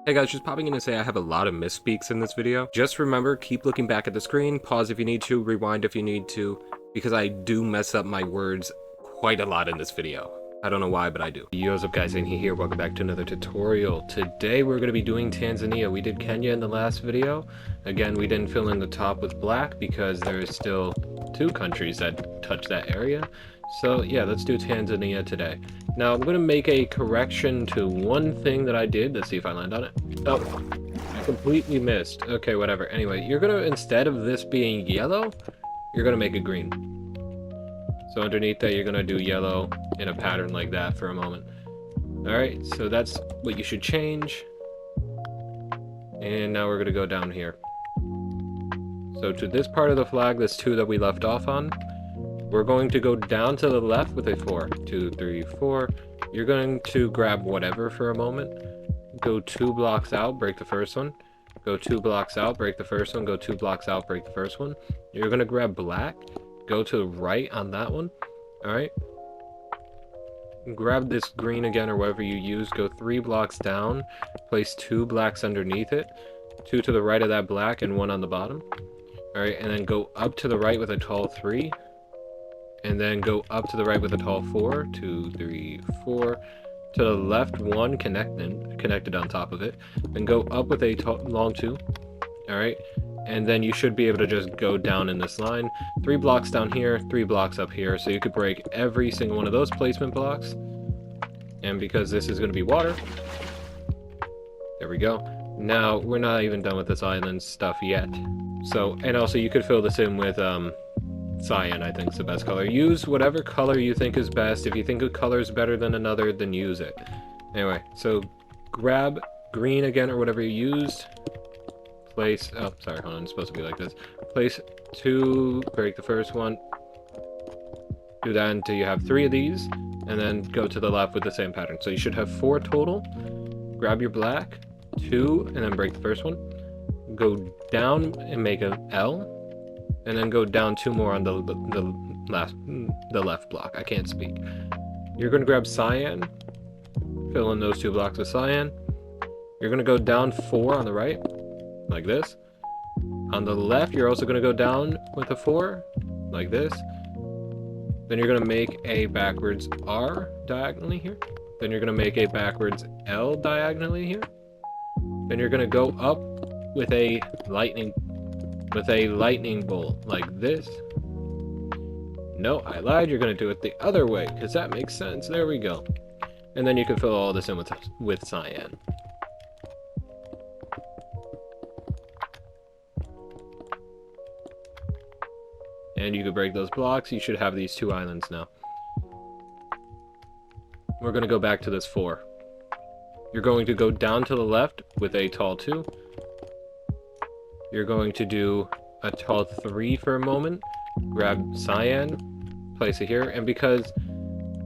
Hey guys, just popping in to say I have a lot of misspeaks in this video. Just remember, keep looking back at the screen, pause if you need to, rewind if you need to, because I do mess up my words quite a lot in this video. I don't know why, but I do. Yo, what's up guys, Andy here, welcome back to another tutorial. Today we're going to be doing Tanzania. We did Kenya in the last video. Again, we didn't fill in the top with black because there is still 2 countries that touch that area. So yeah, let's do Tanzania today. Now I'm going to make a correction to one thing that I did. Let's see if I land on it. Oh, I completely missed. Okay, whatever. Anyway, you're going to, instead of this being yellow, you're going to make it green. So underneath that, you're going to do yellow in a pattern like that for a moment. Alright, so that's what you should change. And now we're going to go down here. So to this part of the flag, this 2 that we left off on, we're going to go down to the left with a 4. 2, 3, 4. You're going to grab whatever for a moment. Go 2 blocks out, break the first one. Go 2 blocks out, break the first one. Go 2 blocks out, break the first one. You're going to grab black. Go to the right on that one. Alright. Grab this green again or whatever you use. Go 3 blocks down. Place 2 blacks underneath it. 2 to the right of that black and 1 on the bottom. Alright, and then go up to the right with a tall 3. And then go up to the right with a tall 4. 2, 3, 4. To the left 1 connected on top of it. Then go up with a long 2. Alright. And then you should be able to just go down in this line. 3 blocks down here, 3 blocks up here. So you could break every single one of those placement blocks. And because this is going to be water. There we go. Now, we're not even done with this island stuff yet. So, and also you could fill this in with, cyan, I think is the best color. Use whatever color you think is best. If you think a color is better than another, then use it. Anyway, so grab green again or whatever you used. Place, oh, sorry, hold on, it's supposed to be like this. Place 2, break the first one. Do that until you have 3 of these, and then go to the left with the same pattern. So you should have 4 total. Grab your black, 2, and then break the first one. Go down and make an L. And then go down 2 more on the left block. I can't speak. You're going to grab cyan. Fill in those 2 blocks with cyan. You're going to go down 4 on the right. Like this. On the left, you're also going to go down with a 4. Like this. Then you're going to make a backwards R diagonally here. Then you're going to make a backwards L diagonally here. Then you're going to go up with a lightning bolt like this. No, I lied. You're going to do it the other way because that makes sense. There we go. And then you can fill all this in with cyan. And you can break those blocks. You should have these 2 islands now. We're going to go back to this 4. You're going to go down to the left with a tall 2. You're going to do a tall 3 for a moment. Grab cyan, place it here, and because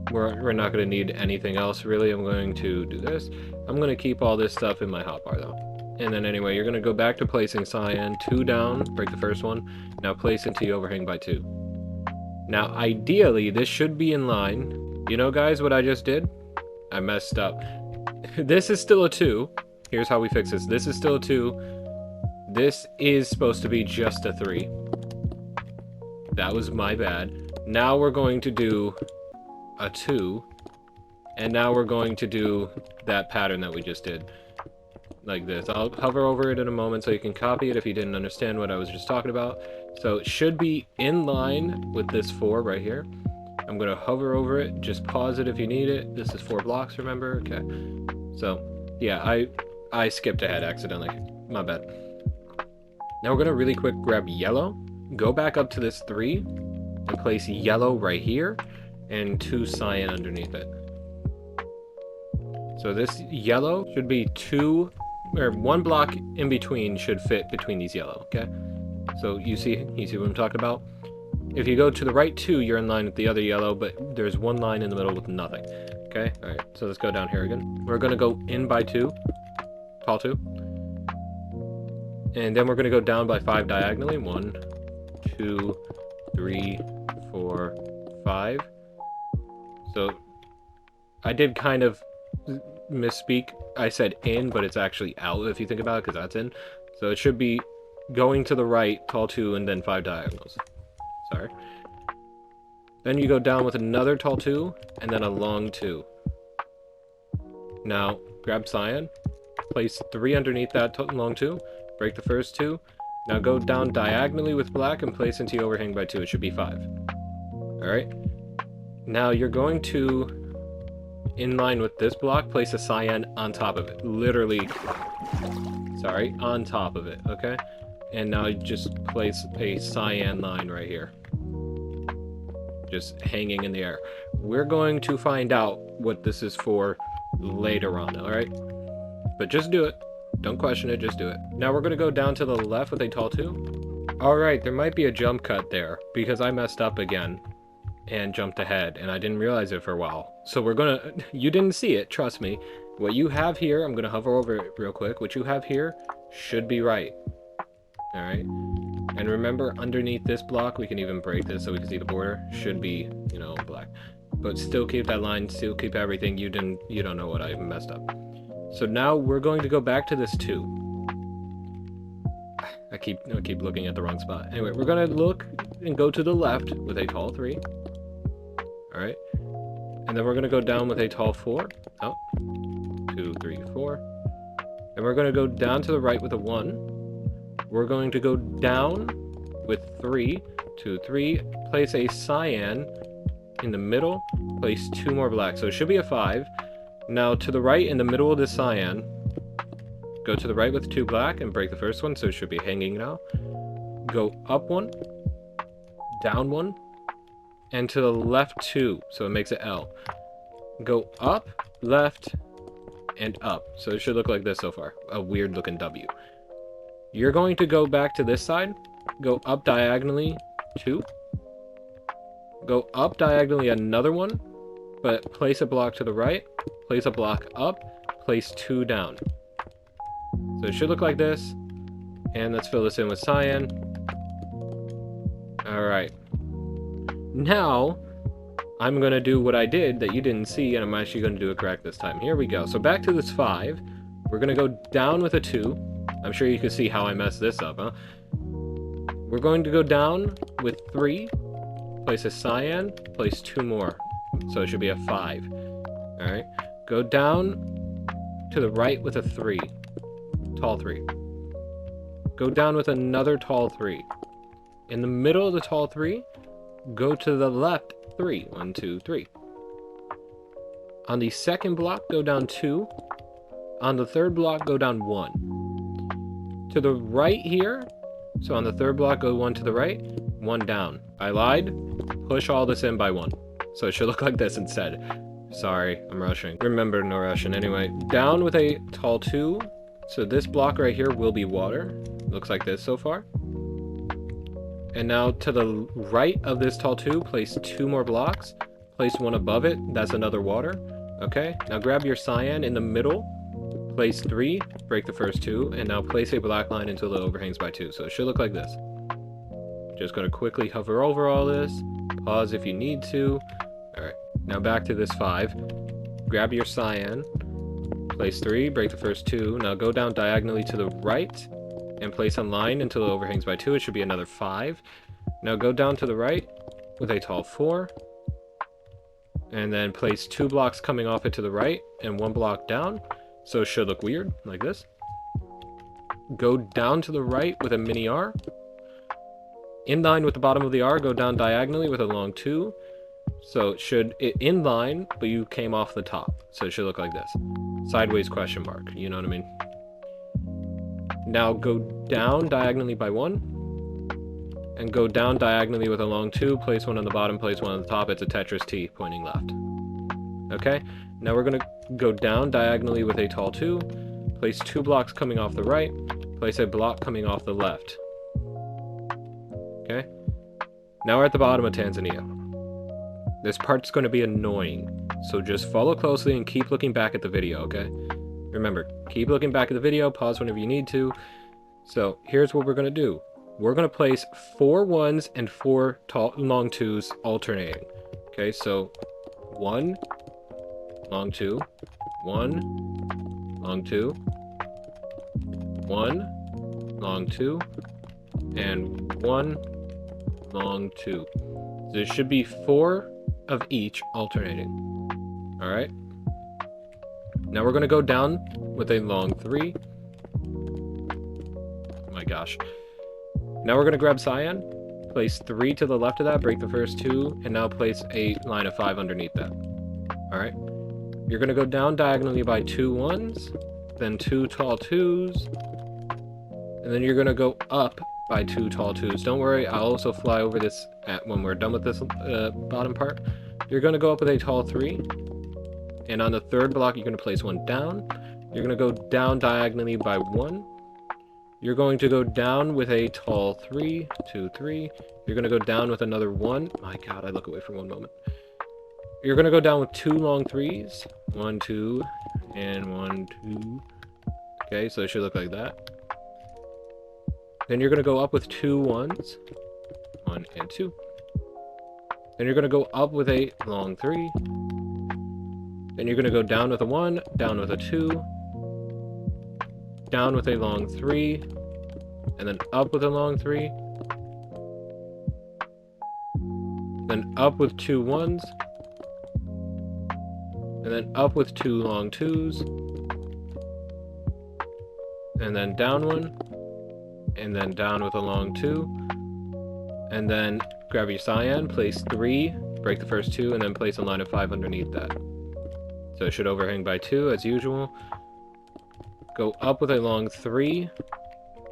we're not going to need anything else really, I'm going to do this. I'm going to keep all this stuff in my hotbar though. And then anyway, you're going to go back to placing cyan, 2 down, break the first one. Now place into the overhang by 2. Now ideally, this should be in line. You know guys what I just did? I messed up. This is still a 2. Here's how we fix this. This is still a 2. This is supposed to be just a 3. That was my bad. Now we're going to do a 2. And now we're going to do that pattern that we just did. Like this. I'll hover over it in a moment so you can copy it if you didn't understand what I was just talking about. So it should be in line with this 4 right here. I'm going to hover over it. Just pause it if you need it. This is 4 blocks, remember? Okay. So, yeah, I skipped ahead accidentally. My bad. Now we're going to really quick grab yellow, go back up to this 3, and place yellow right here, and 2 cyan underneath it. So this yellow should be 2, or 1 block in between should fit between these yellow, okay? So you see what I'm talking about? If you go to the right 2, you're in line with the other yellow, but there's 1 line in the middle with nothing, okay? Alright, so let's go down here again. We're going to go in by 2, tall 2. And then we're going to go down by 5 diagonally. 1, 2, 3, 4, 5. So I did kind of misspeak. I said in, but it's actually out if you think about it, because that's in. So it should be going to the right, tall 2, and then 5 diagonals. Sorry. Then you go down with another tall 2, and then a long 2. Now, grab cyan, place 3 underneath that long 2, break the first 2. Now go down diagonally with black and place into the overhang by 2. It should be 5. Alright? Now you're going to, in line with this block, place a cyan on top of it. Literally, sorry, on top of it, okay? And now you just place a cyan line right here. Just hanging in the air. We're going to find out what this is for later on, alright? But just do it. Don't question it, just do it. Now we're going to go down to the left with a tall 2. Alright, there might be a jump cut there, because I messed up again and jumped ahead, and I didn't realize it for a while. So we're going to... You didn't see it, trust me. What you have here, I'm going to hover over it real quick. What you have here should be right. Alright? And remember, underneath this block, we can even break this so we can see the border. Should be, you know, black. But still keep that line, still keep everything. You don't know what I messed up. So now we're going to go back to this 2. I keep looking at the wrong spot. Anyway, we're going to look and go to the left with a tall 3. Alright. And then we're going to go down with a tall 4. Oh. 2, 3, 4. And we're going to go down to the right with a 1. We're going to go down with 3, 2, 3, place a cyan in the middle, place 2 more black. So it should be a 5. Now to the right in the middle of the cyan, go to the right with 2 black and break the first one, so it should be hanging now. Go up 1, down 1, and to the left 2, so it makes it L. Go up, left, and up. So it should look like this so far. A weird looking W. You're going to go back to this side, go up diagonally 2, go up diagonally another 1, but place a block to the right, place a block up, place 2 down. So it should look like this, and let's fill this in with cyan. Alright. Now, I'm going to do what I did that you didn't see, and I'm actually going to do it correct this time. Here we go. So back to this 5, we're going to go down with a 2. I'm sure you can see how I messed this up, huh? We're going to go down with 3, place a cyan, place 2 more. So it should be a 5. Alright. Go down to the right with a 3. Tall 3. Go down with another tall 3. In the middle of the tall 3, go to the left 3. 1, 2, 3. On the second block, go down 2. On the third block, go down 1. To the right here, so on the third block, go 1 to the right, 1 down. I lied. Push all this in by 1. So it should look like this instead. Sorry, I'm rushing. Remember, no rushing. Anyway, down with a tall 2. So this block right here will be water. Looks like this so far. And now to the right of this tall 2, place 2 more blocks. Place 1 above it. That's another water. Okay, now grab your cyan in the middle. Place 3, break the first 2, and now place a black line until it overhangs by 2. So it should look like this. Just going to quickly hover over all this. Pause if you need to. Alright, now back to this 5. Grab your cyan. Place 3, break the first 2. Now go down diagonally to the right and place a line until it overhangs by 2. It should be another 5. Now go down to the right with a tall 4. And then place 2 blocks coming off it to the right and 1 block down. So it should look weird, like this. Go down to the right with a mini R. In line with the bottom of the R, go down diagonally with a long 2. So it should, in line, but you came off the top. So it should look like this. Sideways question mark, you know what I mean? Now go down diagonally by 1. And go down diagonally with a long 2. Place 1 on the bottom, place 1 on the top. It's a Tetris T pointing left. Okay? Now we're going to go down diagonally with a tall 2. Place 2 blocks coming off the right. Place a block coming off the left. Okay? Now we're at the bottom of Tanzania. This part's going to be annoying, so just follow closely and keep looking back at the video, okay? Remember, keep looking back at the video, pause whenever you need to. So here's what we're going to do. We're going to place 4 1s and 4 long 2s alternating. Okay, so 1, long 2, 1, long 2, 1, long 2, and 1, long 2. So there should be 4 of each alternating. Alright? Now we're going to go down with a long 3. Oh my gosh. Now we're going to grab cyan, place 3 to the left of that, break the first 2, and now place a line of 5 underneath that. Alright? You're going to go down diagonally by 2 1s, then 2 tall 2s, and then you're going to go up by 2 tall 2s. Don't worry, I'll also fly over this when we're done with this bottom part. You're going to go up with a tall 3, and on the third block you're going to place 1 down. You're going to go down diagonally by 1. You're going to go down with a tall 3, 2, 3. You're going to go down with another 1. My god, I look away for one moment. You're going to go down with 2 long 3s. 1, 2, and 1, 2. Okay, so it should look like that. Then you're going to go up with 2 1s. 1 and 2. Then you're going to go up with a long 3. Then you're going to go down with a 1, down with a 2, down with a long 3, and then up with a long 3, then up with 2 1s, and then up with 2 long 2s, and then down 1, and then down with a long 2, and then grab your cyan, place 3, break the first 2, and then place a line of 5 underneath that. So it should overhang by 2 as usual. Go up with a long 3,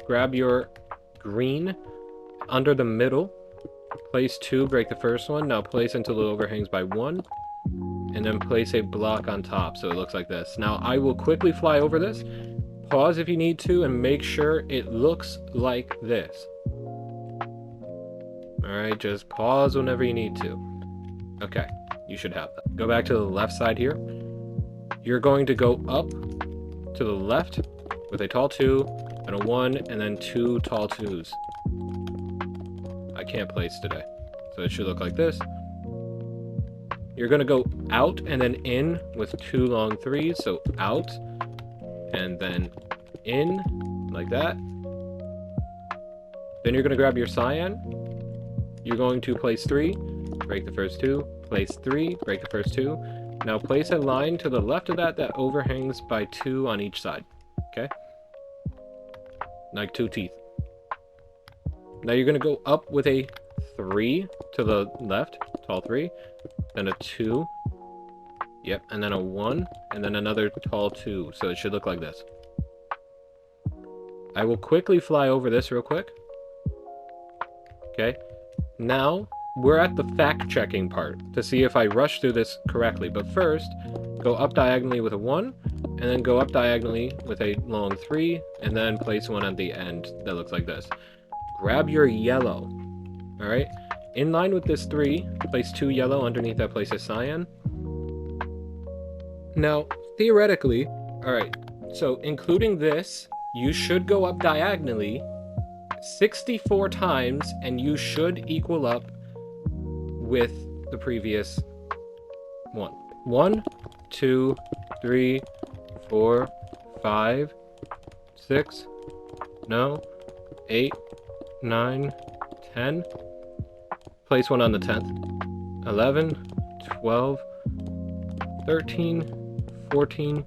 grab your green under the middle, place 2, break the first one, now place until it overhangs by 1, and then place a block on top so it looks like this. Now I will quickly fly over this, pause if you need to, and make sure it looks like this. Alright, just pause whenever you need to. Okay, you should have that. Go back to the left side here. You're going to go up to the left with a tall 2 and a 1 and then 2 tall 2s. I can't place today, so it should look like this. You're going to go out and then in with 2 long 3s, so out and then in like that. Then you're going to grab your cyan. You're going to place 3, break the first 2, place 3, break the first 2. Now place a line to the left of that that overhangs by 2 on each side, okay? Like 2 teeth. Now you're going to go up with a 3 to the left, tall 3, then a 2, yep, and then a 1, and then another tall 2, so it should look like this. I will quickly fly over this real quick. Okay, now we're at the fact-checking part to see if I rush through this correctly. But first, go up diagonally with a 1, and then go up diagonally with a long 3, and then place 1 at the end that looks like this. Grab your yellow, alright? In line with this 3, place 2 yellow, underneath that place a cyan. Now, theoretically, alright, so including this, you should go up diagonally 64 times, and you should equal up with the previous one. 1, 2, 3, 4, 5, 6, no, 8, 9, 10. Place 1 on the 10th. 11, 12, 13, 14,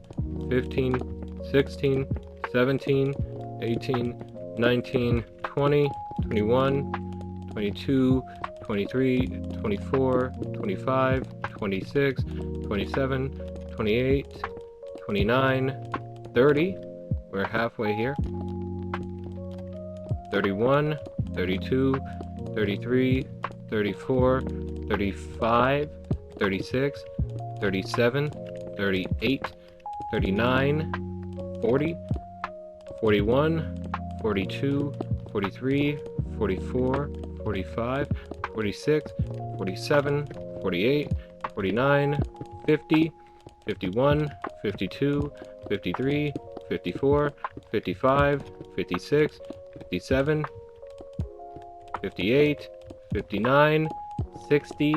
15, 16, 17, 18, 19, 20, 21, 22, 23, 24, 25, 26, 27, 28, 29, 30. We're halfway here. 31, 32, 33, 34, 35, 36, 37, 38, 39, 40, 41, 42, 43, 44, 45, 46, 47, 48, 49, 50, 51, 52, 53, 54, 55, 56, 57, 58, 59, 60,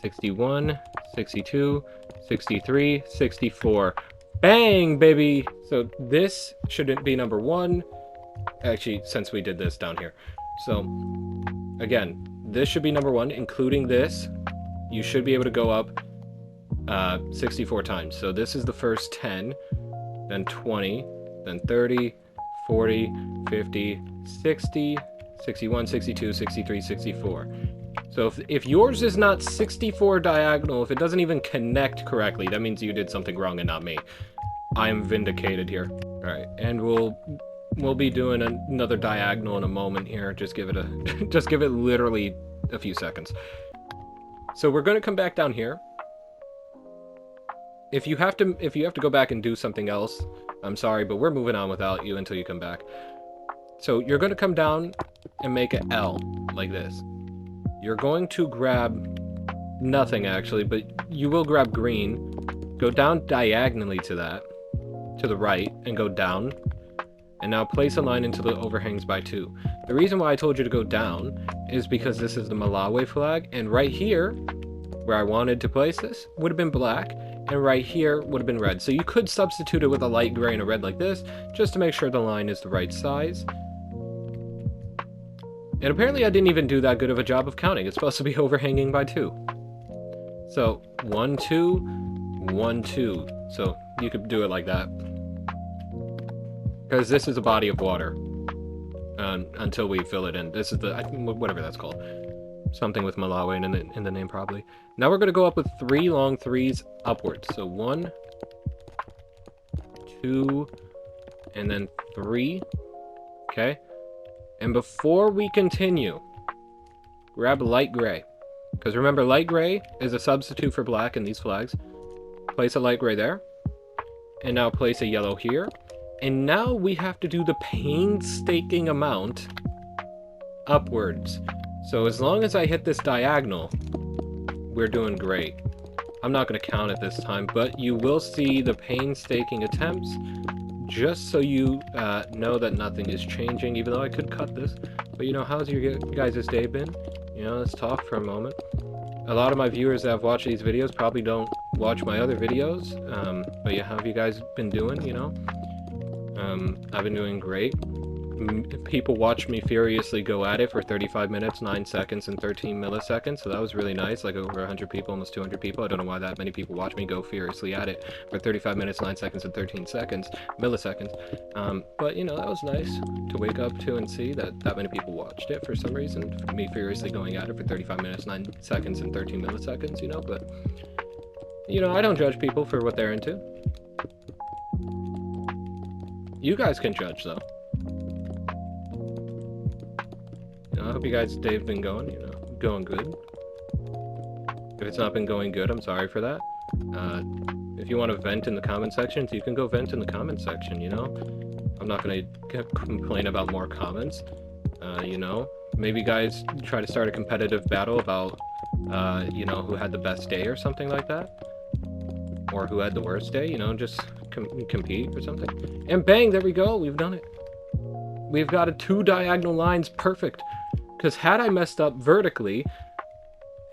61, 62, 63, 64. Bang, baby! So this shouldn't be number 1. Actually, since we did this down here. So, again, this should be number 1, including this. You should be able to go up 64 times. So this is the first 10, then 20, then 30, 40, 50, 60, 61, 62, 63, 64. So if yours is not 64 diagonal, if it doesn't even connect correctly, that means you did something wrong and not me. I am vindicated here. Alright, and we'll be doing another diagonal in a moment here. Just give it just give it literally a few seconds. So we're gonna come back down here. If you have to go back and do something else, I'm sorry, but we're moving on without you until you come back. So you're gonna come down and make an L like this. You're going to grab nothing actually, but you will grab green, go down diagonally to that, to the right, and go down, and now place a line into the overhangs by 2. The reason why I told you to go down is because this is the Malawi flag, and right here, where I wanted to place this, would have been black, and right here would have been red. So you could substitute it with a light gray and a red like this, just to make sure the line is the right size. And apparently I didn't even do that good of a job of counting. It's supposed to be overhanging by 2. So 1, 2, 1, 2. So you could do it like that. Because this is a body of water. Until we fill it in. This is the, whatever that's called. Something with Malawi in the name probably. Now we're going to go up with 3 long 3s upwards. So 1, 2, and then 3. Okay. And before we continue, grab light gray. Because remember, light gray is a substitute for black in these flags. Place a light gray there. And now place a yellow here. And now we have to do the painstaking amount upwards. So as long as I hit this diagonal, we're doing great. I'm not going to count it this time, but you will see the painstaking attempts, just so you know that nothing is changing, even though I could cut this. But you know, how's your guys' day been? You know, let's talk for a moment. A lot of my viewers that have watched these videos probably don't watch my other videos, but yeah, how have you guys been doing, you know? I've been doing great. People watched me furiously go at it for 35 minutes, 9 seconds, and 13 milliseconds, so that was really nice. Like over 100 people, almost 200 people. I don't know why that many people watch me go furiously at it for 35 minutes, 9 seconds, and 13 milliseconds. But you know, that was nice to wake up to and see that that many people watched it for some reason. Me furiously going at it for 35 minutes, 9 seconds, and 13 milliseconds, you know, but you know, I don't judge people for what they're into. You guys can judge, though. You know, I hope you guys' day's been going, you know, going good. If it's not been going good, I'm sorry for that. If you want to vent in the comment sections, you can go vent in the comment section, you know? I'm not going to complain about more comments, you know? Maybe guys try to start a competitive battle about, you know, who had the best day or something like that. Or who had the worst day, you know, just compete or something. And bang, there we go, we've done it. We've got a 2 diagonal lines, perfect. Because had I messed up vertically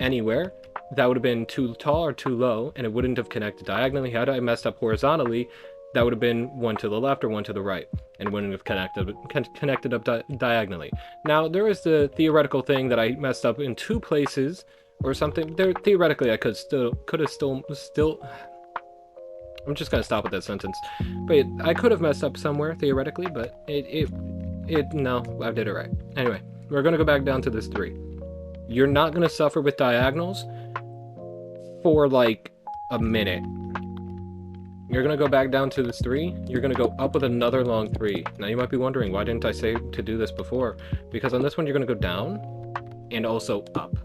anywhere, that would have been too tall or too low, and it wouldn't have connected diagonally. Had I messed up horizontally, that would have been one to the left or one to the right, and wouldn't have connected up diagonally. Now, there is the theoretical thing that I messed up in 2 places or something. There, theoretically, I could have still. I'm just gonna stop with that sentence. But I could have messed up somewhere theoretically, but no, I did it right. Anyway, we're gonna go back down to this 3. You're not gonna suffer with diagonals for like a minute. You're gonna go back down to this 3. You're gonna go up with another long 3. Now you might be wondering, why didn't I say to do this before? Because on this one you're gonna go down and also up.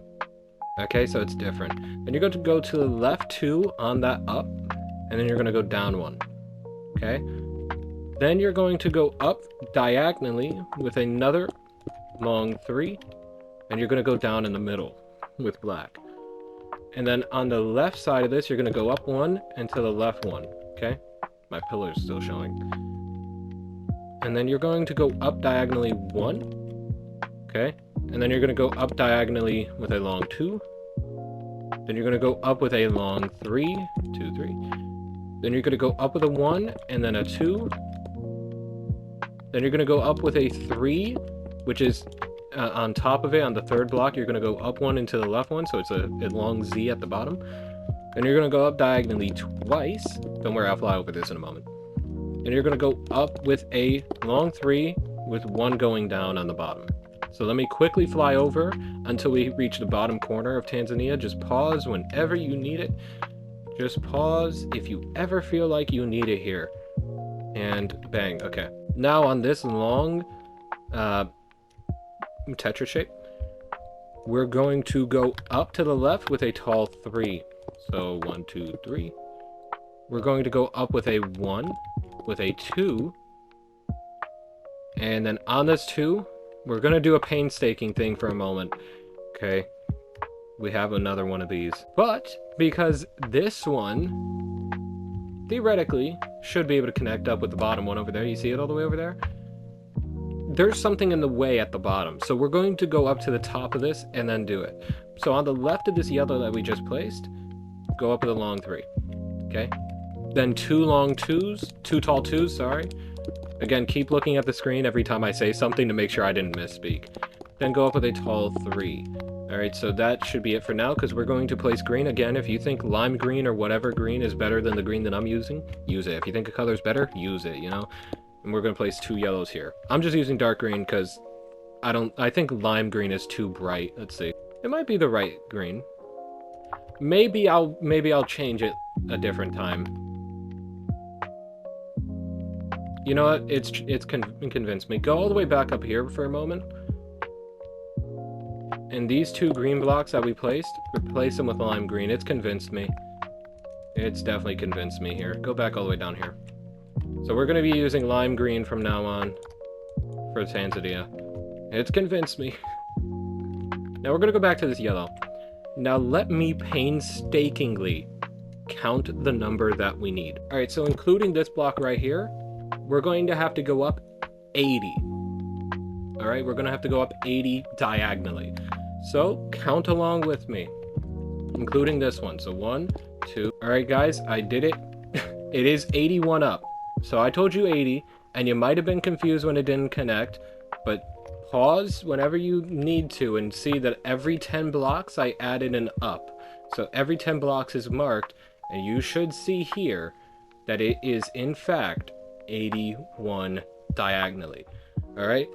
Okay, so it's different. Then you're going to go to the left 2 on that up, and then you're going to go down 1. Okay? Then you're going to go up diagonally with another long 3, and you're going to go down in the middle with black. And then on the left side of this, you're going to go up 1 and to the left 1. Okay? My pillar's still showing. And then you're going to go up diagonally 1. Okay? And then you're going to go up diagonally with a long 2. Then you're going to go up with a long 3, 2, 3. Then you're going to go up with a 1, and then a 2. Then you're going to go up with a 3, which is on top of it, on the third block, you're going to go up 1 into the left 1, so it's a long Z at the bottom. Then you're going to go up diagonally twice. Don't worry, I'll fly over this in a moment. Then you're going to go up with a long 3 with 1 going down on the bottom. So let me quickly fly over until we reach the bottom corner of Tanzania. Just pause whenever you need it. Just pause if you ever feel like you need it here. And bang, okay. Now on this long tetra shape, we're going to go up to the left with a tall 3. So 1, 2, 3. We're going to go up with a 1, with a 2. And then on this 2, we're going to do a painstaking thing for a moment. Okay. We have another one of these. But because this one, theoretically, should be able to connect up with the bottom one over there. You see it all the way over there? There's something in the way at the bottom. So we're going to go up to the top of this and then do it. So on the left of this yellow that we just placed, go up with a long 3. Okay? Then 2 long 2s, 2 tall 2s, sorry. Again, keep looking at the screen every time I say something to make sure I didn't misspeak. Then go up with a tall 3. Alright, so that should be it for now, because we're going to place green. Again, if you think lime green or whatever green is better than the green that I'm using, use it. If you think a color's better, use it, you know? And we're going to place 2 yellows here. I'm just using dark green because I think lime green is too bright. Let's see. It might be the right green. Maybe I'll change it a different time. You know what? It's convinced me. Go all the way back up here for a moment. And these 2 green blocks that we placed, replace them with lime green. It's convinced me. It's definitely convinced me here. Go back all the way down here. So we're going to be using lime green from now on for Tanzania. It's convinced me. Now we're going to go back to this yellow. Now let me painstakingly count the number that we need. Alright, so including this block right here, we're going to have to go up 80. Alright, we're going to have to go up 80 diagonally. So count along with me, including this one. So 1, 2. Alright guys, I did it. It is 81 up. So I told you 80, and you might have been confused when it didn't connect, but pause whenever you need to and see that every 10 blocks I added an up. So every 10 blocks is marked, and you should see here that it is in fact 81 diagonally. Alright?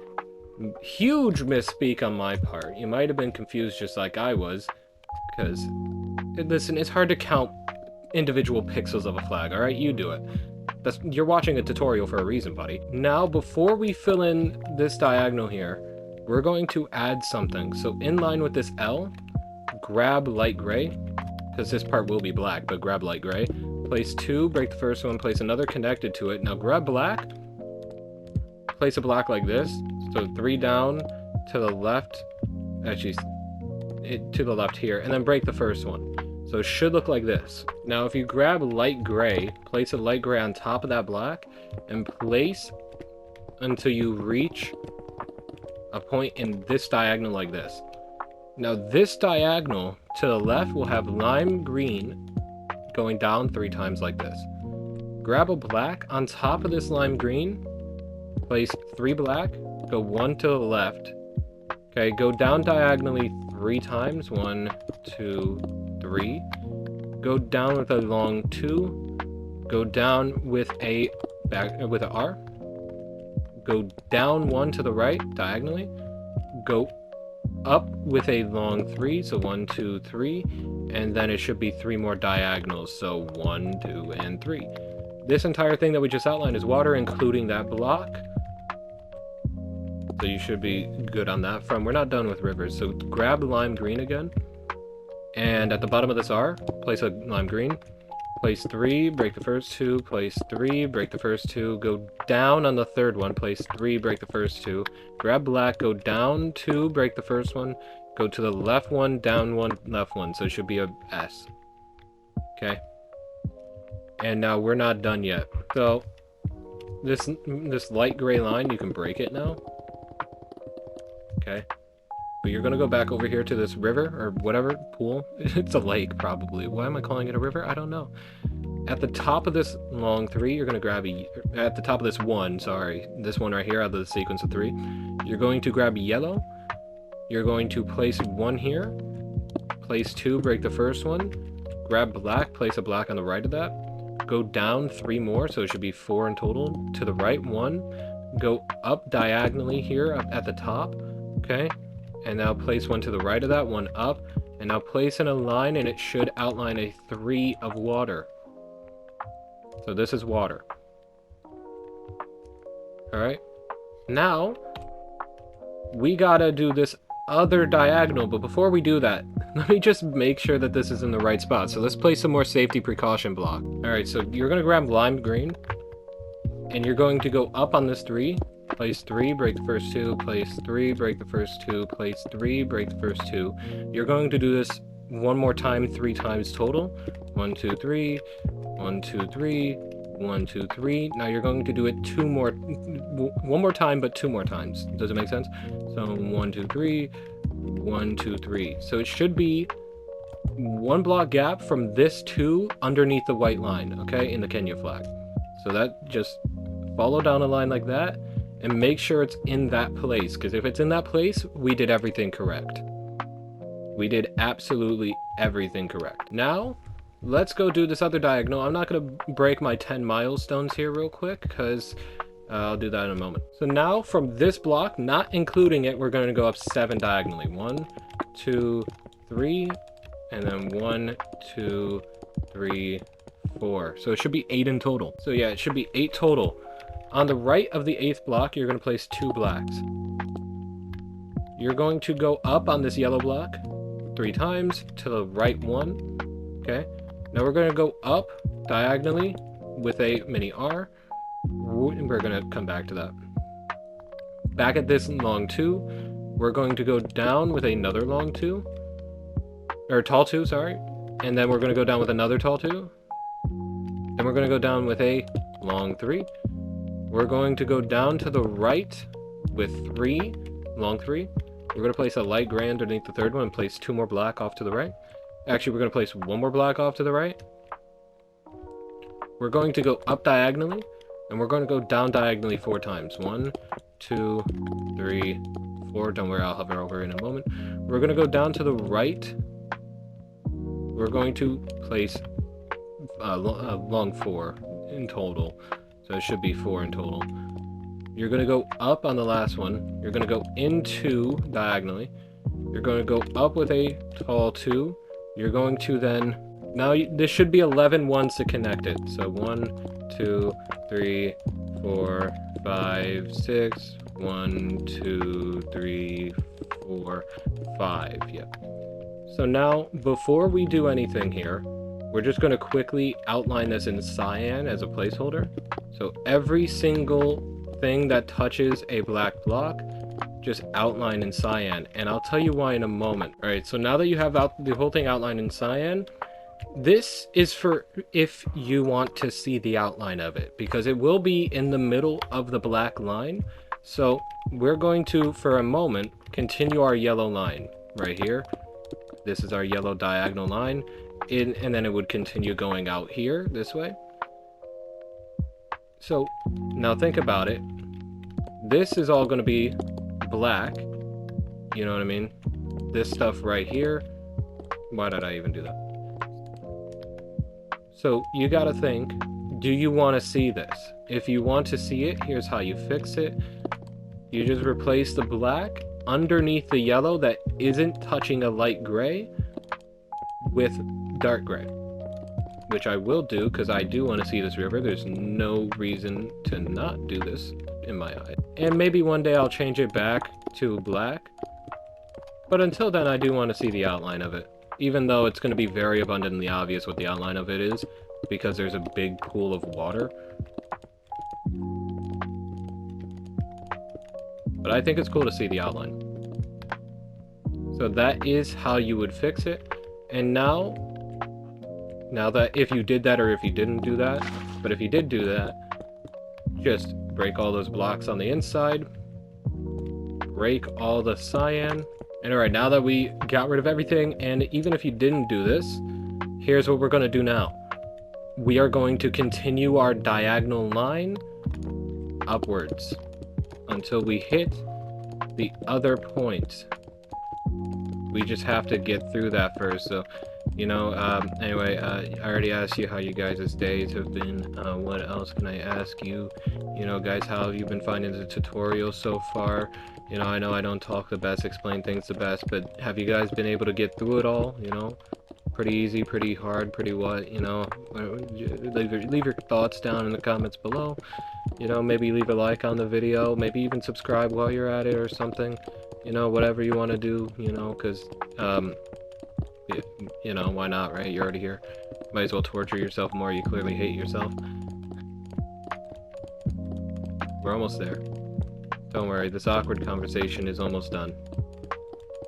Huge misspeak on my part. You might have been confused just like I was, because, listen, it's hard to count individual pixels of a flag, alright? You do it. You're watching a tutorial for a reason, buddy. Now, before we fill in this diagonal here, we're going to add something. So in line with this L, grab light gray, because this part will be black, but grab light gray. Place 2, break the first one, place another connected to it. Now grab black, place a black like this. So 3 down to the left, actually, to the left here, and then break the first one. So it should look like this. Now if you grab light gray, place a light gray on top of that black, and place until you reach a point in this diagonal like this. Now this diagonal to the left will have lime green going down 3 times like this. Grab a black on top of this lime green, place 3 black, go 1 to the left. Okay, go down diagonally 3 times. 1, 2, 3. Go down with a long 2. Go down with a with an R. Go down 1 to the right diagonally. Go up with a long 3. So 1, 2, 3, and then it should be 3 more diagonals. So 1, 2, and 3. This entire thing that we just outlined is water, including that block. So you should be good on that front. We're not done with rivers. So grab lime green again. And at the bottom of this R, place a lime green. Place 3, break the first 2, place 3, break the first 2, go down on the third one, place 3, break the first 2. Grab black, go down 2, break the first one, go to the left 1, down 1, left 1. So it should be a S. Okay. And now we're not done yet. So this light gray line, you can break it now. Okay. But you're gonna go back over here to this river, or whatever, pool. It's a lake, probably. Why am I calling it a river? I don't know. At the top of this long 3, you're gonna grab at the top of this 1, sorry. This one right here out of the sequence of 3. You're going to grab yellow. You're going to place 1 here. Place 2, break the first one. Grab black, place a black on the right of that. Go down 3 more, so it should be 4 in total. To the right, 1. Go up diagonally here, up at the top. Okay? And now place 1 to the right of that, 1 up. And now place in a line, and it should outline a 3 of water. So this is water. Alright? Now, we gotta do this other diagonal, but before we do that, let me just make sure that this is in the right spot. So let's place some more safety precaution block. Alright, so you're gonna grab lime green, and you're going to go up on this 3, place 3, break the first 2, place 3, break the first 2, place 3, break the first 2. You're going to do this one more time, 3 times total. 1, 2, 3, 1, 2, 3, 1, 2, 3. Now you're going to do it one more time, but 2 more times. Does it make sense? So 1, 2, 3, 1, 2, 3. So it should be 1 block gap from this 2 underneath the white line, okay, in the Kenya flag. So that, just follow down a line like that and make sure it's in that place, because if it's in that place, we did everything correct. We did absolutely everything correct. Now, let's go do this other diagonal. I'm not going to break my 10 milestones here real quick, because I'll do that in a moment. So now, from this block, not including it, we're going to go up 7 diagonally. 1, 2, 3, and then 1, 2, 3, 4. So it should be 8 in total. So yeah, it should be 8 total. On the right of the 8th block, you're going to place 2 blacks. You're going to go up on this yellow block 3 times to the right 1. Okay. Now we're going to go up diagonally with a mini R. We're going to come back to that. Back at this long 2, we're going to go down with another long 2. Or tall 2, sorry. And then we're going to go down with another tall 2. Then we're going to go down with a long 3. We're going to go down to the right with 3, long 3. We're going to place a light gray underneath the 3rd one and place 2 more black off to the right. Actually, we're going to place 1 more black off to the right. We're going to go up diagonally, and we're going to go down diagonally 4 times. 1, 2, 3, 4. Don't worry, I'll hover over in a moment. We're going to go down to the right. We're going to place long 4 in total. So it should be 4 in total. You're going to go up on the last one. You're going to go into diagonally. You're going to go up with a tall 2. You're going to then... Now, this should be 11 ones to connect it. So 1, 2, 3, 4, 5, 6. 1, 2, 3, 4, 5. Yep. So now, before we do anything here, we're just going to quickly outline this in cyan as a placeholder. So every single thing that touches a black block, just outline in cyan. And I'll tell you why in a moment. Alright, so now that you have the whole thing outlined in cyan, this is for if you want to see the outline of it, because it will be in the middle of the black line. So we're going to, for a moment, continue our yellow line right here. This is our yellow diagonal line. And then it would continue going out here this way. So now think about it. This is all going to be black. You know what I mean? This stuff right here. Why did I even do that? So you got to think, do you want to see this? If you want to see it, here's how you fix it. You just replace the black underneath the yellow that isn't touching a light gray with dark gray, which I will do because I do want to see this river. There's no reason to not do this in my eye. And maybe one day I'll change it back to black, but until then I do want to see the outline of it, even though it's going to be very abundantly obvious what the outline of it is because there's a big pool of water. But I think it's cool to see the outline. So that is how you would fix it. And now that if you did that or if you didn't do that, but if you did do that, just break all those blocks on the inside, break all the cyan, And alright, now that we got rid of everything, and even if you didn't do this, here's what we're going to do now. We are going to continue our diagonal line upwards until we hit the other point. We just have to get through that first, so, you know, anyway, I already asked you how you guys' days have been. What else can I ask you? You know, guys, how have you been finding the tutorial so far? You know I don't talk the best, explain things the best, but have you guys been able to get through it all, you know? Pretty easy, pretty hard, pretty what, you know? Leave your thoughts down in the comments below. You know, maybe leave a like on the video, maybe even subscribe while you're at it or something. You know, whatever you want to do, you know, because, you know, why not, right? You're already here. Might as well torture yourself more. You clearly hate yourself. We're almost there. Don't worry, this awkward conversation is almost done.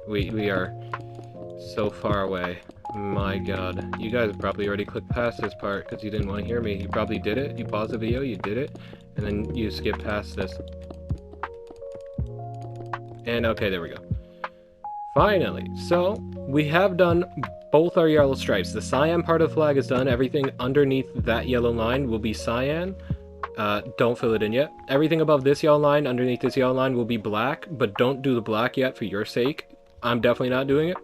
We are so far away. My god. You guys probably already clicked past this part because you didn't want to hear me. You probably did it. You paused the video, you did it, and then you skipped past this. And okay, there we go. Finally, so we have done both our yellow stripes. The cyan part of the flag is done. Everything underneath that yellow line will be cyan. Don't fill it in yet. Everything above this yellow line, underneath this yellow line, will be black, but don't do the black yet for your sake. I'm definitely not doing it.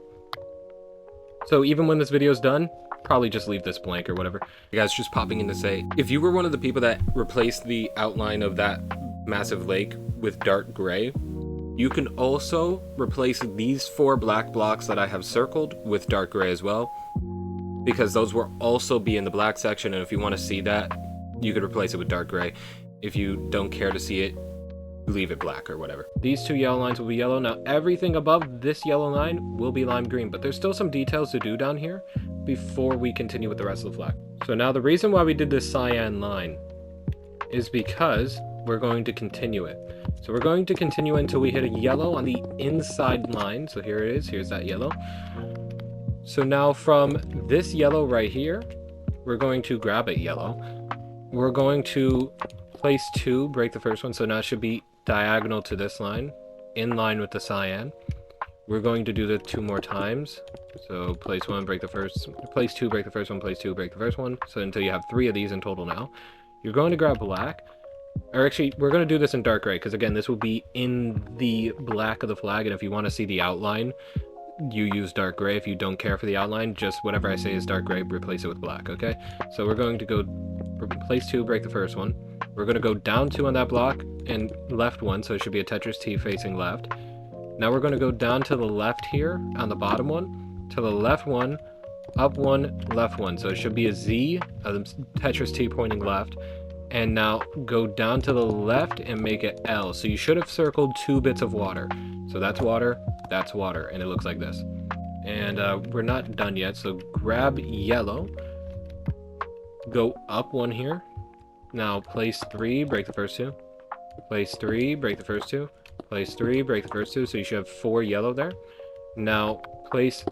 So even when this video is done, probably just leave this blank or whatever. You guys, just popping in to say, if you were one of the people that replaced the outline of that massive lake with dark gray, you can also replace these 4 black blocks that I have circled with dark gray as well, because those will also be in the black section, and if you want to see that, you could replace it with dark gray. If you don't care to see it, leave it black or whatever. These 2 yellow lines will be yellow. Now everything above this yellow line will be lime green, but there's still some details to do down here before we continue with the rest of the flag. So now the reason why we did this cyan line is because we're going to continue it. So we're going to continue until we hit a yellow on the inside line. So here it is, here's that yellow. So now from this yellow right here, we're going to grab a yellow. We're going to place 2, break the first one, so now it should be diagonal to this line, in line with the cyan. We're going to do that 2 more times. So place 1, break the first, place 2, break the first one, place 2, break the first one. So until you have 3 of these in total now. You're going to grab black. Or actually, we're going to do this in dark gray, because again, this will be in the black of the flag, and if you want to see the outline, you use dark gray. If you don't care for the outline, just whatever I say is dark gray, replace it with black, okay? So we're going to go place 2, break the first one. We're going to go down 2 on that block, and left 1, so it should be a Tetris T facing left. Now we're going to go down to the left here, on the bottom one, to the left 1, up 1, left 1, so it should be a Z, a Tetris T pointing left. And now go down to the left and make it L. So you should have circled 2 bits of water. So that's water, and it looks like this. And we're not done yet, so grab yellow, go up 1 here. Now place 3, break the first 2. Place 3, break the first 2. Place 3, break the first 2, so you should have 4 yellow there. Now place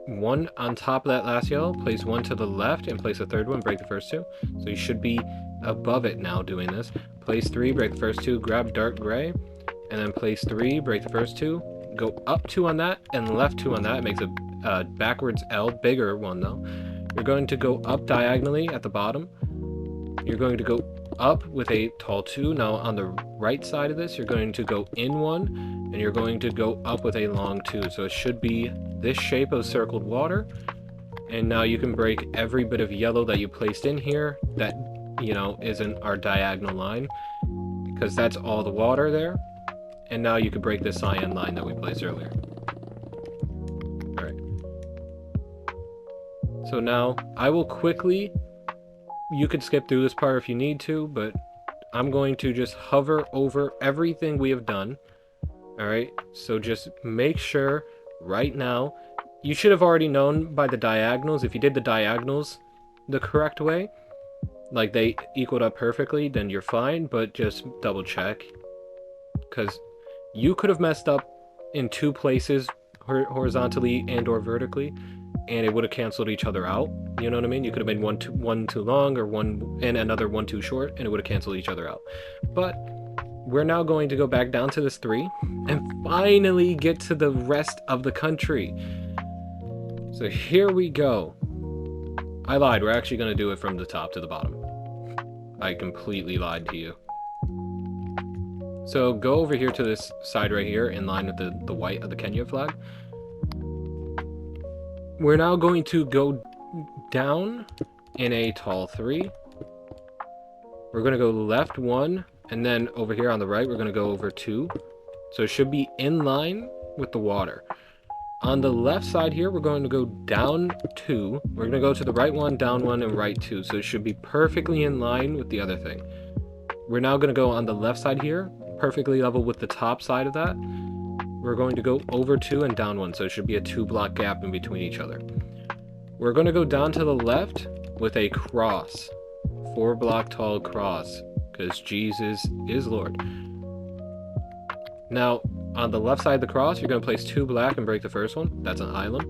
1 on top of that last yellow, place 1 to the left, and place a 3rd one, break the first 2. So you should be above it now doing this. Place 3, break the first 2, grab dark gray, and then place 3, break the first 2, go up 2 on that, and left 2 on that. It makes a backwards L, bigger one though. You're going to go up diagonally at the bottom. You're going to go up with a tall 2. Now on the right side of this, you're going to go in 1, and you're going to go up with a long 2. So it should be this shape of circled water. And now you can break every bit of yellow that you placed in here that, you know, isn't our diagonal line, because that's all the water there. And now you could break this cyan line that we placed earlier. Alright. So now I will quickly, you could skip through this part if you need to, but I'm going to just hover over everything we have done. Alright, so just make sure right now, you should have already known by the diagonals, if you did the diagonals the correct way, like they equaled up perfectly, then you're fine, but just double check. Because you could have messed up in 2 places, horizontally and or vertically, and it would have canceled each other out. You know what I mean? You could have made one too long, or one and another one too short, and it would have canceled each other out. But we're now going to go back down to this 3 and finally get to the rest of the country. So here we go. I lied, we're actually going to do it from the top to the bottom. I completely lied to you. So go over here to this side right here in line with the white of the Kenya flag. We're now going to go down in a tall 3. We're going to go left 1, and then over here on the right, we're going to go over 2. So it should be in line with the water. On the left side here, we're going to go down 2. We're going to go to the right 1, down 1, and right 2. So it should be perfectly in line with the other thing. We're now going to go on the left side here, perfectly level with the top side of that. We're going to go over 2 and down 1. So it should be a 2-block gap in between each other. We're going to go down to the left with a cross. 4-block tall cross, because Jesus is Lord. Now, on the left side of the cross, you're going to place 2 black and break the first one. That's an island.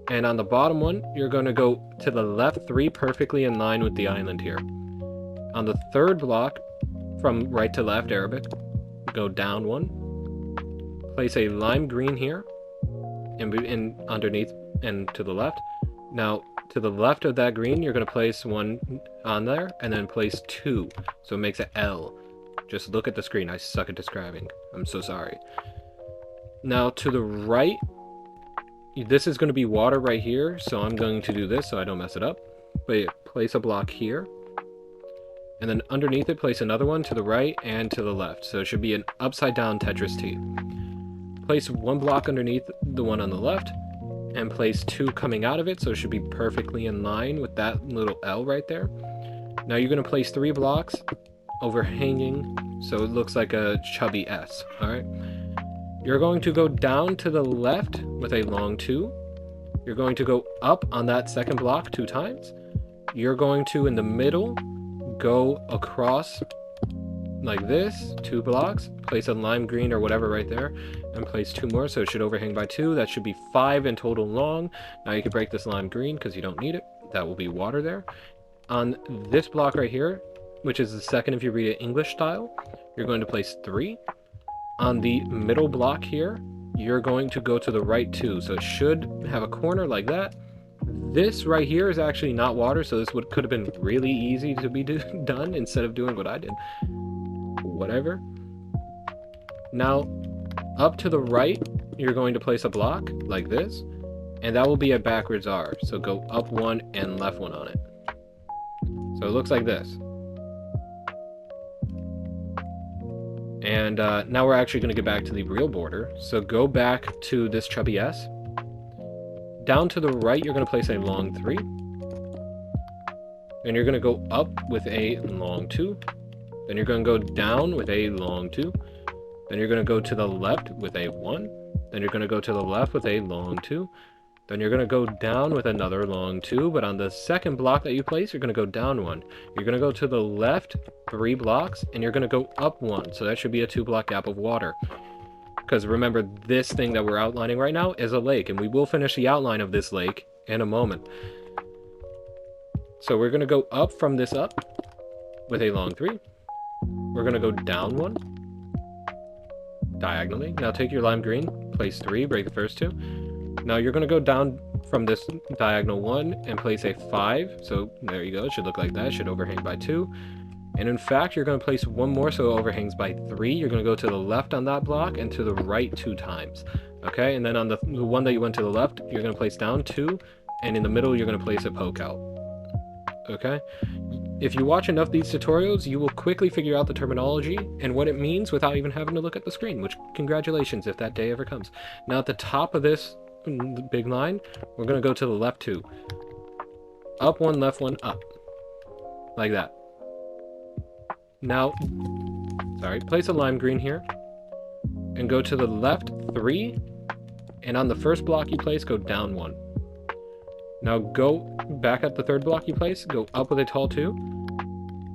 And on the bottom one, you're going to go to the left 3 perfectly in line with the island here. On the 3rd block, from right to left, Arabic, go down 1. Place a lime green here, in underneath and to the left. Now, to the left of that green, you're going to place 1 on there, and then place 2. So it makes an L. Just look at the screen. I suck at describing. I'm so sorry. Now, to the right, this is going to be water right here, so I'm going to do this so I don't mess it up. But place a block here. And then underneath it, place another one to the right and to the left. So it should be an upside-down Tetris T. Place 1 block underneath the one on the left, and place 2 coming out of it, so it should be perfectly in line with that little L right there. Now you're going to place 3 blocks overhanging, so it looks like a chubby S, alright? You're going to go down to the left with a long 2. You're going to go up on that 2nd block 2 times. You're going to, in the middle, go across like this, 2 blocks, place a lime green or whatever right there, and place 2 more, so it should overhang by 2. That should be 5 in total long. Now you can break this lime green because you don't need it. That will be water there. On this block right here, which is the 2nd if you read it English style, you're going to place 3. On the middle block here, you're going to go to the right 2, so it should have a corner like that. This right here is actually not water, so this could have been really easy to be done instead of doing what I did. Whatever. Now, up to the right, you're going to place a block like this, and that will be a backwards R. So go up 1 and left 1 on it. So it looks like this. And now we're actually going to get back to the real border. So go back to this chubby S. Down to the right, you're going to place a long 3. And you're going to go up with a long 2. Then you're going to go down with a long 2. Then you're going to go to the left with a 1. Then you're going to go to the left with a long 2. Then you're going to go down with another long 2. But on the 2nd block that you place, you're going to go down 1. You're going to go to the left 3 blocks, and you're going to go up 1. So that should be a 2-block gap of water. Because remember, this thing that we're outlining right now is a lake, and we will finish the outline of this lake in a moment. So we're going to go up from this up with a long 3. We're going to go down 1 diagonally. Now take your lime green, place 3, break the first 2. Now you're going to go down from this diagonal 1 and place a 5. So there you go. It should look like that. It should overhang by 2. And in fact, you're going to place 1 more so it overhangs by 3. You're going to go to the left on that block and to the right 2 times. Okay, and then on the one that you went to the left, you're going to place down 2. And in the middle, you're going to place a poke out. Okay? If you watch enough of these tutorials, you will quickly figure out the terminology and what it means without even having to look at the screen, which congratulations if that day ever comes. Now at the top of this big line, we're going to go to the left 2. Up 1, left 1, up. Like that. Now, place a lime green here. And go to the left 3. And on the first block you place, go down 1. Now go back at the 3rd block you place, go up with a tall 2.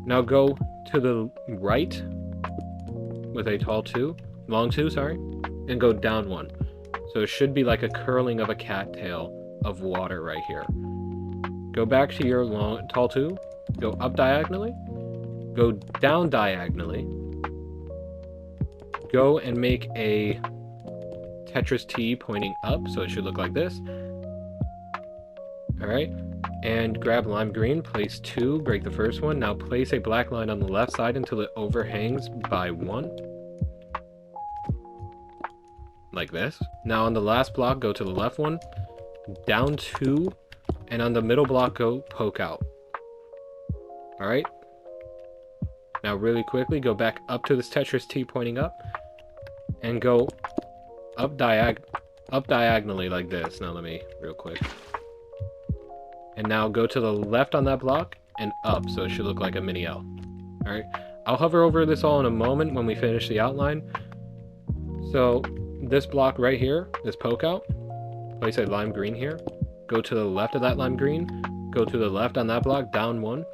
Now go to the right with a tall 2, long 2, sorry, and go down 1. So it should be like a curling of a cattail of water right here. Go back to your tall 2, go up diagonally, go down diagonally, go and make a Tetris T pointing up, so it should look like this. Alright, and grab lime green, place 2, break the first one. Now place a black line on the left side until it overhangs by 1. Like this. Now on the last block, go to the left one, down 2, and on the middle block, go poke out. Alright? Now really quickly, go back up to this Tetris T pointing up, and go up diagonally like this. Now let me, real quick. And now go to the left on that block, and up, so it should look like a mini L. Alright? I'll hover over this all in a moment when we finish the outline. So, this block right here, this poke out, place a lime green here, go to the left of that lime green, go to the left on that block, down 1,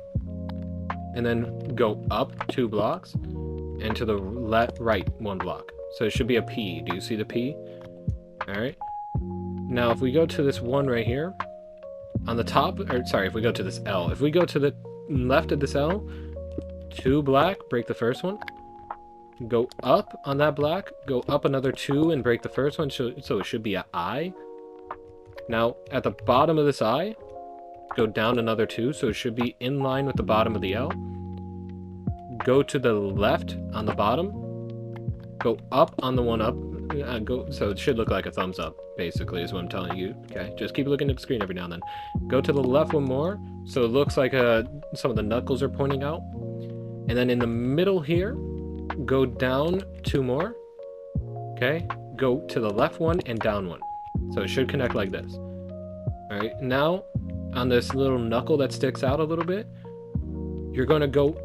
and then go up 2 blocks, and to the right 1 block. So it should be a P. Do you see the P? Alright. Now if we go to this one right here, on the top, or sorry, if we go to this L, if we go to the left of this L, 2 black, break the first one, go up on that black, go up another 2 and break the first one, so it should be an I. Now, at the bottom of this I, go down another 2, so it should be in line with the bottom of the L. Go to the left on the bottom, go up on the one up, so it should look like a thumbs up, basically, is what I'm telling you. Okay, just keep looking at the screen every now and then. Go to the left one more, so it looks like some of the knuckles are pointing out. And then in the middle here, go down 2 more. Okay, go to the left one and down 1. So it should connect like this. Alright, now on this little knuckle that sticks out a little bit, you're going to go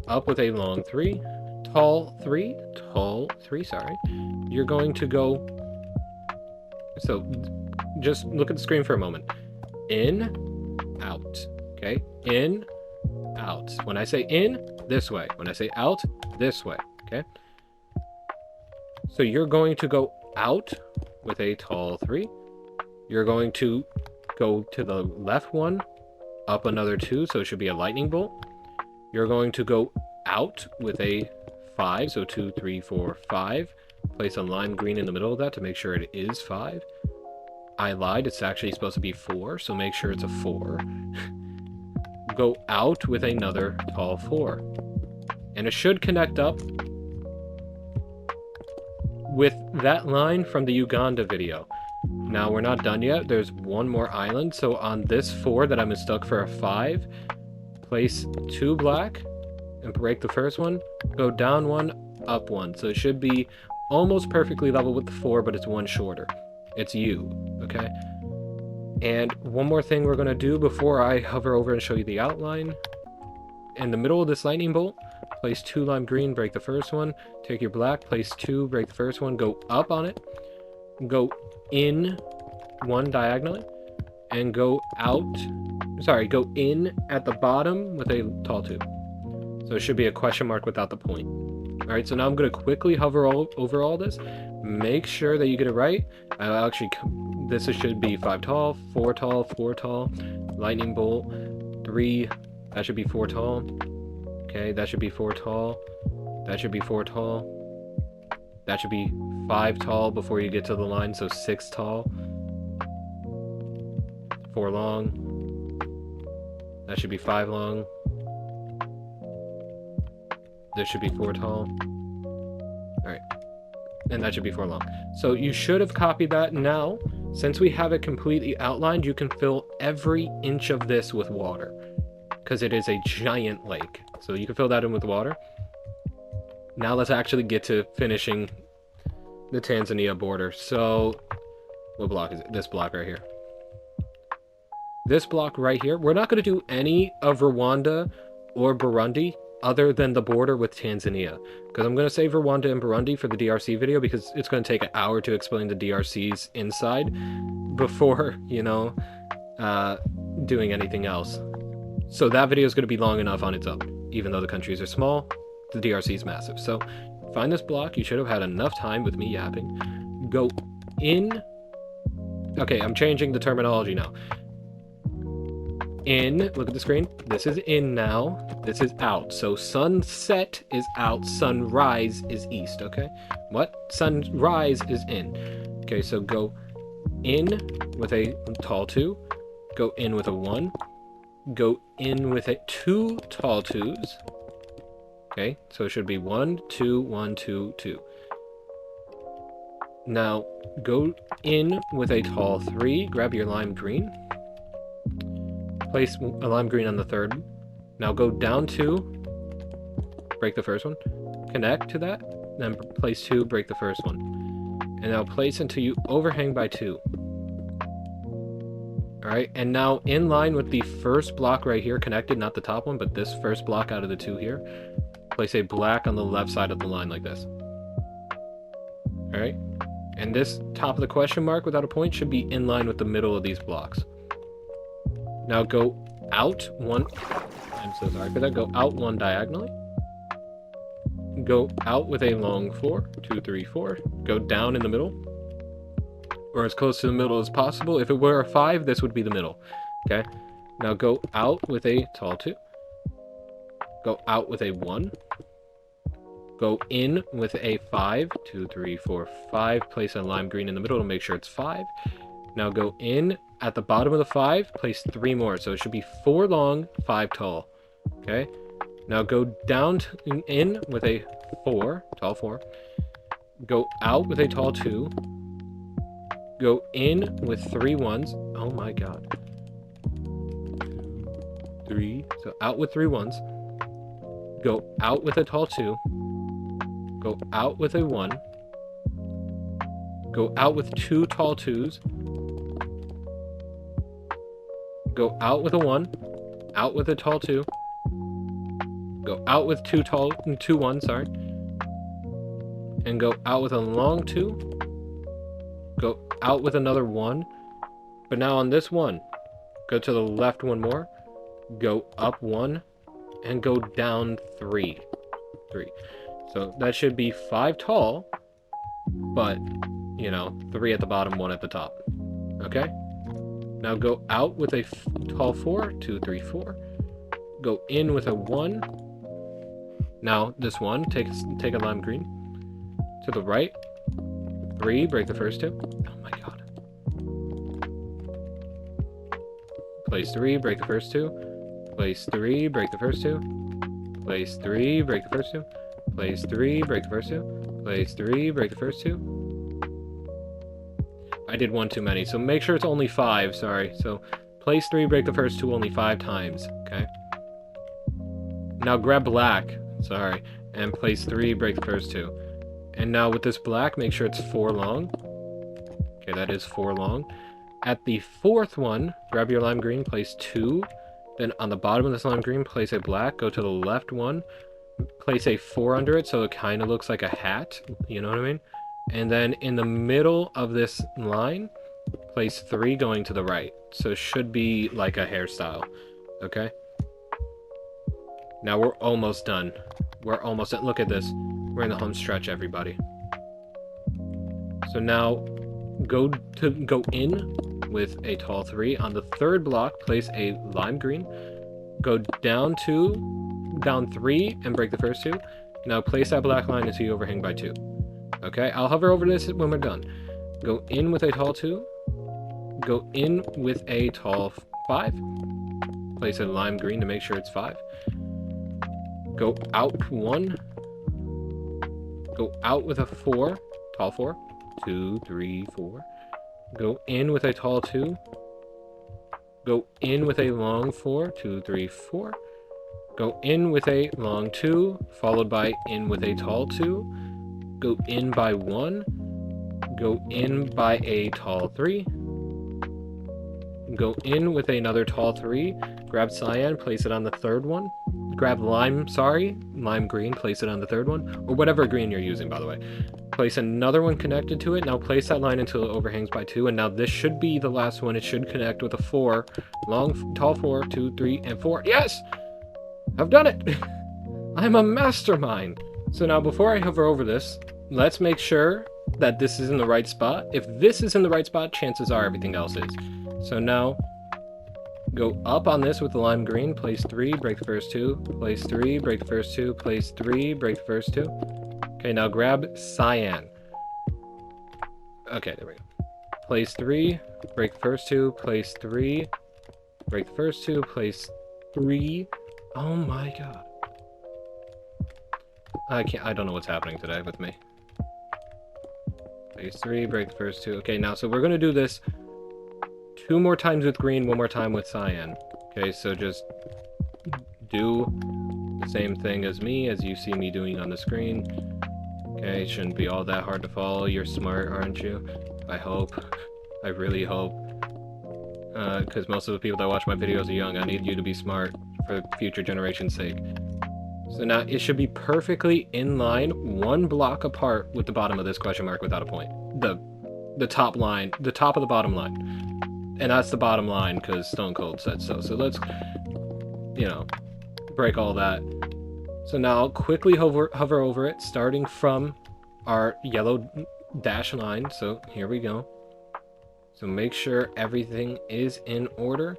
up with a long 3, tall 3, sorry. You're going to go, so just look at the screen for a moment. In, out, okay? In, out. When I say in, this way. When I say out, this way, okay? So you're going to go out with a tall 3. You're going to go to the left one, up another 2, so it should be a lightning bolt. You're going to go out with a 5, so 2, 3, 4, 5. Place a lime green in the middle of that to make sure it is 5. I lied, it's actually supposed to be 4, so make sure it's a 4. Go out with another tall 4. And it should connect up with that line from the Uganda video. Now, we're not done yet. There's one more island. So on this 4 that I'm stuck for a 5, place 2 black and break the first one. Go down 1, up 1. So it should be almost perfectly level with the 4, but it's 1 shorter. It's U, okay? And one more thing we're going to do before I hover over and show you the outline. In the middle of this lightning bolt, place 2 lime green, break the first one. Take your black, place 2, break the first one. Go up on it. Go in 1 diagonally. And go out, sorry, go in at the bottom with a tall 2. So it should be a question mark without the point. Alright, so now I'm going to quickly hover over all this. Make sure that you get it right. This should be 5 tall, 4 tall, 4 tall. Lightning bolt, 3. That should be 4 tall. Okay, that should be 4 tall. That should be 4 tall. That should be 5 tall before you get to the line, so 6 tall. 4 long. That should be 5 long. This should be 4 tall. Alright. And that should be 4 long. So you should have copied that. Now, since we have it completely outlined, you can fill every inch of this with water. Because it is a giant lake. So you can fill that in with water. Now let's actually get to finishing the Tanzania border. So, what block is it? This block right here. This block right here. We're not going to do any of Rwanda or Burundi other than the border with Tanzania. Because I'm going to save Rwanda and Burundi for the DRC video because it's going to take an hour to explain the DRC's inside before, you know, doing anything else. So that video is going to be long enough on its own. Even though the countries are small, the DRC is massive. So find this block. You should have had enough time with me yapping. Go in. Okay, I'm changing the terminology now. in, look at the screen. This is in now. This is out. So sunset is out. Sunrise is east, okay? What? Sunrise is in. Okay, so go in with a tall 2. Go in with a 1. Go in with a 2 tall 2s. Okay, so it should be 1, 2, 1, 2, 2. Now, go in with a tall 3. Grab your lime green. Place a lime green on the third. Now go down 2. Break the first one. Connect to that. Then place 2. Break the first one. And now place until you overhang by 2. Alright, and now in line with the first block right here, connected, not the top one, but this first block out of the 2 here, place a black on the left side of the line like this. Alright, and this top of the question mark without a point should be in line with the middle of these blocks. Now go out 1, I'm so sorry for that, go out 1 diagonally. Go out with a long 4, 2, 3, 4. Go down in the middle, or as close to the middle as possible. If it were a 5, this would be the middle. Okay, now go out with a tall 2. Go out with a 1. Go in with a 5, 2, 3, 4, 5. Place a lime green in the middle to make sure it's 5. Now go in at the bottom of the 5, place 3 more. So it should be 4 long, 5 tall. Okay, now go down in with a 4, tall 4. Go out with a tall 2. Go in with 3 1s. Oh my god. 3. So out with 3 1s. Go out with a tall 2. Go out with a 1. Go out with 2 tall 2s. Go out with a 1. Out with a tall 2. Go out with 2 1s, sorry. And go out with a long 2. Go out with another 1. But now on this one, go to the left 1 more. Go up 1. And go down 3. 3. So that should be 5 tall, but, you know, 3 at the bottom, 1 at the top. Okay? Now go out with a tall 4, 2, 3, 4. Go in with a 1. Now, this one, take a lime green. To the right. 3, break the first 2. Oh my god. Place 3, break the first 2. Place 3, break the first 2. Place 3, break the first 2. Place 3, break the first 2. Place 3, break the first 2. I did 1 too many, so make sure it's only 5, sorry. So, place 3, break the first 2 only 5 times, okay? Now grab black, sorry, and place 3, break the first 2. And now with this black, make sure it's 4 long. Okay, that is 4 long. At the 4th one, grab your lime green, place 2. Then on the bottom of this lime green, place a black, go to the left 1. Place a 4 under it so it kind of looks like a hat, you know what I mean? And then in the middle of this line, place 3 going to the right. So it should be like a hairstyle, okay? Now we're almost done. We're almost done. Look at this. We're in the home stretch, everybody. So now go in with a tall 3. On the 3rd block, place a lime green. Go down 3 and break the first 2. Now place that black line until you overhang by 2. Okay, I'll hover over this when we're done. Go in with a tall 2. Go in with a tall 5. Place a lime green to make sure it's 5. Go out 1. Go out with a 4, tall 4. 2, 3, 4. Go in with a tall 2. Go in with a long 4, 2, 3, 4. Go in with a long 2, followed by in with a tall 2. Go in by 1. Go in by a tall 3. Go in with another tall 3. Grab cyan, place it on the 3rd one. Grab lime green, place it on the 3rd one. Or whatever green you're using, by the way. Place another one connected to it. Now place that line until it overhangs by 2. And now this should be the last one. It should connect with a 4. Tall 4, 2, 3, and 4. Yes! I've done it! I'm a mastermind! So now before I hover over this, let's make sure that this is in the right spot. If this is in the right spot, chances are everything else is. So now, Go up on this with the lime green, place 3, break the first 2, place 3, break the first 2, place 3, break the first 2. Okay, now grab cyan. Okay, there we go. Place 3, break the first 2, place 3, break the first 2, place 3. Oh my god. I don't know what's happening today with me. Place 3, break the first 2. Okay, now, so we're gonna do this 2 more times with green, 1 more time with cyan. Okay, so just do the same thing as me, as you see me doing on the screen. Okay, it shouldn't be all that hard to follow. You're smart, aren't you? I hope. I really hope. Because most of the people that watch my videos are young. I need you to be smart for future generations' sake. So now it should be perfectly in line, 1 block apart with the bottom of this question mark without a point. The top line, the top of the bottom line. And that's the bottom line because Stone Cold said so. So let's, you know, break all that. So now quickly hover over it, starting from our yellow dash line. So here we go. So make sure everything is in order.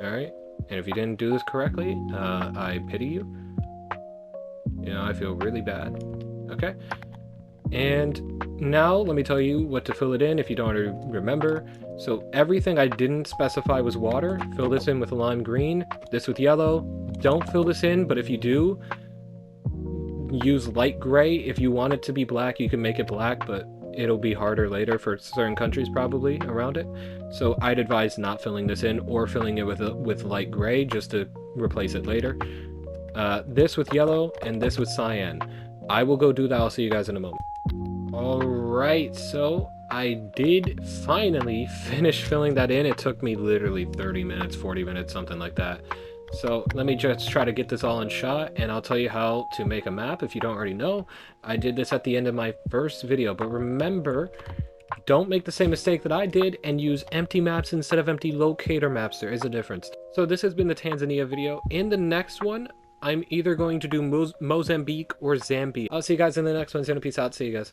All right. And if you didn't do this correctly, I pity you. You know, I feel really bad. Okay. And now let me tell you what to fill it in if you don't already remember. So everything I didn't specify was water. Fill this in with lime green, this with yellow. Don't fill this in, but if you do, use light gray. If you want it to be black, you can make it black, but it'll be harder later for certain countries probably around it. So I'd advise not filling this in or filling it with light gray just to replace it later. This with yellow and this with cyan. I will go do that. I'll see you guys in a moment. Alright, so I did finally finish filling that in. It took me literally 30 minutes, 40 minutes, something like that. So let me just try to get this all in shot, and I'll tell you how to make a map if you don't already know. I did this at the end of my first video, but remember, don't make the same mistake that I did and use empty maps instead of empty locator maps. There is a difference. So this has been the Tanzania video. In the next one, I'm either going to do Mozambique or Zambia. I'll see you guys in the next one. Peace out. See you guys.